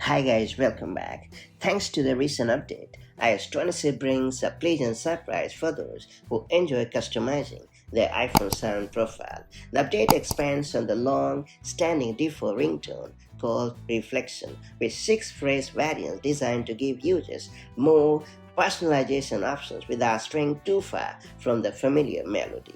Hi guys, welcome back. Thanks to the recent update, iOS 26 brings a pleasant surprise for those who enjoy customizing their iPhone sound profile. The update expands on the long-standing default ringtone called Reflection, with 6 phrase variants designed to give users more personalization options without straying too far from the familiar melody.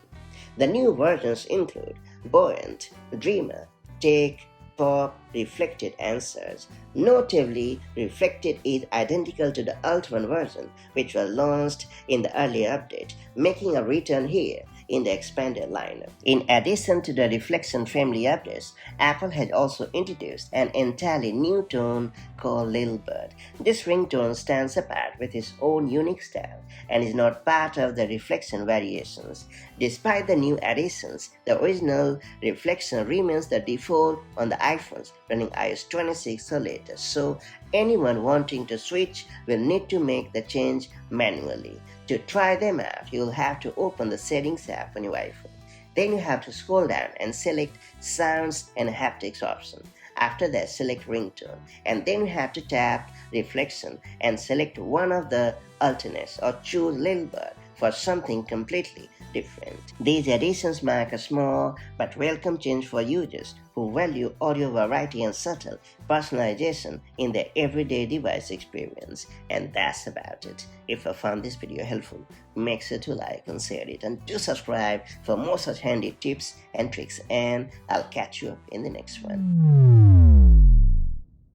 The new versions include Buoyant, Dreamer, Take, Pop, Reflected answers. Notably, Reflected is identical to the Ultimate version, which was launched in the earlier update, making a return here in the expanded lineup. In addition to the Reflection family updates, Apple has also introduced an entirely new tone called Little Bird. This ringtone stands apart with its own unique style and is not part of the Reflection variations. Despite the new additions, the original Reflection remains the default on the iPhones running iOS 26 or later, so anyone wanting to switch will need to make the change manually. To try them out, you'll have to open the Settings app on your iPhone. Then you have to scroll down and select Sounds and Haptics option. After that, select Ringtone, and then you have to tap Reflection and select one of the alternates or choose Little Bird for something completely different. These additions mark a small but welcome change for users who value audio variety and subtle personalization in their everyday device experience. And that's about it. If you found this video helpful, make sure to like and share it, and do subscribe for more such handy tips and tricks, and I'll catch you up in the next one.